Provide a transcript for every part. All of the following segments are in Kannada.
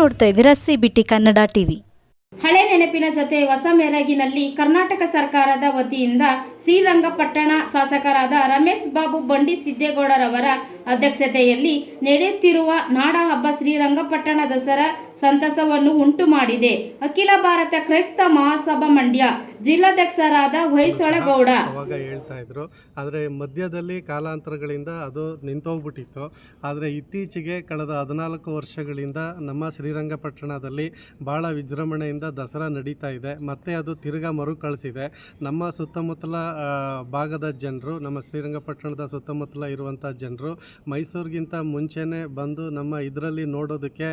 ನೋಡ್ತಾ ಇದ್ದೀರಾ CBT ಕನ್ನಡ ಟಿವಿ. ಹಳೆ ನೆನಪಿನ ಜೊತೆ ಹೊಸ ಮೆರಗಿನಲ್ಲಿ ಕರ್ನಾಟಕ ಸರ್ಕಾರದ ವತಿಯಿಂದ ಶ್ರೀರಂಗಪಟ್ಟಣ ಶಾಸಕರಾದ ರಮೇಶ್ ಬಾಬು ಬಂಡಿ ಸಿದ್ದೇಗೌಡರವರ ಅಧ್ಯಕ್ಷತೆಯಲ್ಲಿ ನಡೆಯುತ್ತಿರುವ ನಾಡ ಹಬ್ಬ ಶ್ರೀರಂಗಪಟ್ಟಣ ದಸರಾ ಸಂತಸವನ್ನು ಉಂಟು ಮಾಡಿದೆ. ಅಖಿಲ ಭಾರತ ಕ್ರೈಸ್ತ ಮಹಾಸಭಾ ಮಂಡ್ಯ ಜಿಲ್ಲಾಧ್ಯಕ್ಷರಾದ ಹೊಯ್ಸಳಗೌಡ ಅವಾಗ ಹೇಳ್ತಾ ಇದ್ರು. ಆದರೆ ಮಧ್ಯದಲ್ಲಿ ಕಾಲಾಂತರಗಳಿಂದ ಅದು ನಿಂತೋಗ್ಬಿಟ್ಟಿತ್ತು. ಆದರೆ ಇತ್ತೀಚೆಗೆ ಕಳೆದ 14 ವರ್ಷಗಳಿಂದ ನಮ್ಮ ಶ್ರೀರಂಗಪಟ್ಟಣದಲ್ಲಿ ಭಾಳ ವಿಜೃಂಭಣೆಯಿಂದ ದಸರಾ ನಡೀತಾ ಇದೆ. ಮತ್ತೆ ಅದು ತಿರ್ಗಾ ಮರುಕಳಿಸಿದೆ. ನಮ್ಮ ಸುತ್ತಮುತ್ತಲ ಭಾಗದ ಜನರು, ನಮ್ಮ ಶ್ರೀರಂಗಪಟ್ಟಣದ ಸುತ್ತಮುತ್ತಲ ಇರುವಂಥ ಜನರು ಮೈಸೂರಿಗಿಂತ ಮುಂಚೆನೇ ಬಂದು ನಮ್ಮ ಇದರಲ್ಲಿ ನೋಡೋದಕ್ಕೆ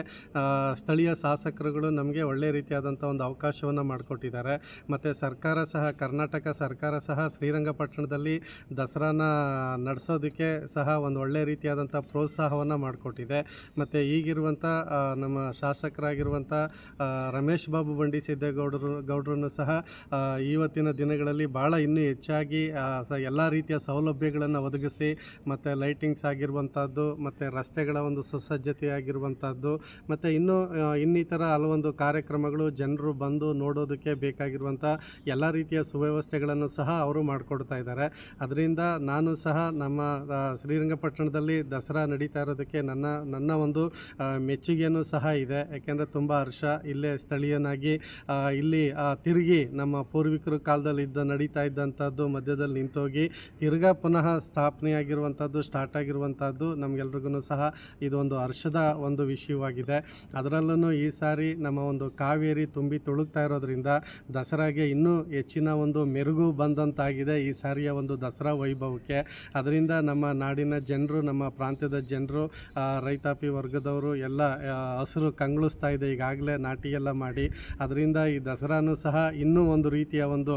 ಸ್ಥಳೀಯ ಶಾಸಕರುಗಳು ನಮಗೆ ಒಳ್ಳೆ ರೀತಿಯಾದಂಥ ಒಂದು ಅವಕಾಶವನ್ನು ಮಾಡಿಕೊಟ್ಟಿದ್ದಾರೆ. ಮತ್ತು ಸರ್ಕಾರ ಸಹ, ಕರ್ನಾಟಕ ಸರ್ಕಾರ ಸಹ ಶ್ರೀರಂಗಪಟ್ಟಣದಲ್ಲಿ ದಸರಾನ ನಡೆಸೋದಕ್ಕೆ ಸಹ ಒಂದು ಒಳ್ಳೆ ರೀತಿಯಾದಂಥ ಪ್ರೋತ್ಸಾಹವನ್ನು ಮಾಡಿಕೊಟ್ಟಿದೆ. ಮತ್ತು ಈಗಿರುವಂಥ ನಮ್ಮ ಶಾಸಕರಾಗಿರುವಂಥ ರಮೇಶ್ ಬಾಬು ಬಂಡಿ ಸಿದ್ದೇಗೌಡರು ಸಹ ಇವತ್ತಿನ ದಿನಗಳಲ್ಲಿ ಭಾಳ ಇನ್ನೂ ಹೆಚ್ಚಾಗಿ ಎಲ್ಲ ರೀತಿಯ ಸೌಲಭ್ಯಗಳನ್ನು ಒದಗಿಸಿ, ಮತ್ತು ಲೈಟಿಂಗ್ಸ್ ಆಗಿರುವಂಥದ್ದು, ಮತ್ತು ರಸ್ತೆಗಳ ಒಂದು ಸುಸಜ್ಜತೆ ಆಗಿರುವಂಥದ್ದು, ಮತ್ತು ಇನ್ನಿತರ ಹಲವೊಂದು ಕಾರ್ಯಕ್ರಮಗಳು ಜನರು ಬಂದು ನೋಡೋದಕ್ಕೆ ಬೇಕಾಗಿರುವಂಥ ಎಲ್ಲ ರೀತಿಯ ಸುವ್ಯವಸ್ಥೆಗಳನ್ನು ಸಹ ಅವರು ಮಾಡಿಕೊಡ್ತಾ ಇದ್ದಾರೆ. ಅದರಿಂದ ನಾನು ಸಹ ನಮ್ಮ ಶ್ರೀರಂಗಪಟ್ಟಣದಲ್ಲಿ ದಸರಾ ನಡೀತಾ ಇರೋದಕ್ಕೆ ನನ್ನ ಒಂದು ಮೆಚ್ಚುಗೆಯೂ ಸಹ ಇದೆ. ಯಾಕೆಂದರೆ ತುಂಬ ಹರ್ಷ. ಇಲ್ಲೇ ಸ್ಥಳೀಯನಾಗಿ ಇಲ್ಲಿ ತಿರುಗಿ ನಮ್ಮ ಪೂರ್ವಿಕರ ಕಾಲದಲ್ಲಿ ನಡೀತಾ ಇದ್ದಂಥದ್ದು ಮಧ್ಯದಲ್ಲಿ ನಿಂತೋಗಿ ತಿರ್ಗಾ ಪುನಃ ಸ್ಥಾಪನೆಯಾಗಿರುವಂಥದ್ದು, ಸ್ಟಾರ್ಟ್ ಆಗಿರುವಂಥದ್ದು ನಮಗೆಲ್ರಿಗೂ ಸಹ ಇದೊಂದು ಹರ್ಷದ ಒಂದು ವಿಷಯವಾಗಿದೆ. ಅದರಲ್ಲೂ ಈ ಸಾರಿ ನಮ್ಮ ಒಂದು ಕಾವೇರಿ ತುಂಬಿ ತುಳುಕ್ತಾ ಇರೋದ್ರಿಂದ ದಸರಾಗೆ ಇನ್ನೂ ಹೆಚ್ಚಿನ ಒಂದು ಮೆರುಗು ಬಂದಂತಾಗಿದೆ ಈ ಸಾರಿಯ ಒಂದು ದಸರಾ ವೈಭವಕ್ಕೆ. ಅದರಿಂದ ನಮ್ಮ ನಾಡಿನ ಜನರು, ನಮ್ಮ ಪ್ರಾಂತ್ಯದ ಜನರು, ರೈತಾಪಿ ವರ್ಗದವರು ಎಲ್ಲ ಹಸಿರು ಕಂಗೊಳಿಸ್ತಾ ಇದೆ ಈಗಾಗಲೇ ನಾಟಿ ಎಲ್ಲ ಮಾಡಿ. ಅದರಿಂದ ಈ ದಸರಾನೂ ಸಹ ಇನ್ನೂ ಒಂದು ರೀತಿಯ ಒಂದು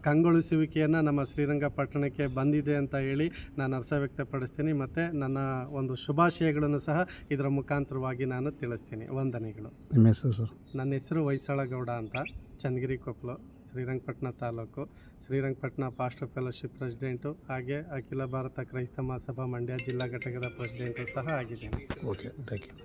ಕಂಗೊಳಿಸುವಿಕೆಯನ್ನು ನಮ್ಮ ಶ್ರೀರಂಗಪಟ್ಟಣಕ್ಕೆ ಬಂದಿದೆ ಅಂತ ಹೇಳಿ ನಾನು ಹರ್ಷ ವ್ಯಕ್ತಪಡಿಸ್ತೀನಿ. ಮತ್ತು ನನ್ನ ಒಂದು ಶುಭಾಶಯಗಳನ್ನು ಸಹ ಇದರ ಮುಖಾಂತರವಾಗಿ ನಾನು ತಿಳಿಸ್ತೀನಿ. ವಂದನೆಗಳು. ನಿಮ್ಮ ಹೆಸರು ಸರ್? ನನ್ನ ಹೆಸರು ಹೊಯ್ಸಳಗೌಡ ಅಂತ, Channagiri Koppalu, Srirangapatna taluk, Srirangapatna pastor fellowship president, ಹಾಗೆ ಅಖಿಲ ಭಾರತ ಕ್ರೈಸ್ತ ಮಹಾಸಭಾ ಮಂಡ್ಯ ಜಿಲ್ಲಾ ಘಟಕದ ಪ್ರೆಸಿಡೆಂಟು ಸಹ ಆಗಿದ್ದೇನೆ. Okay, thank you.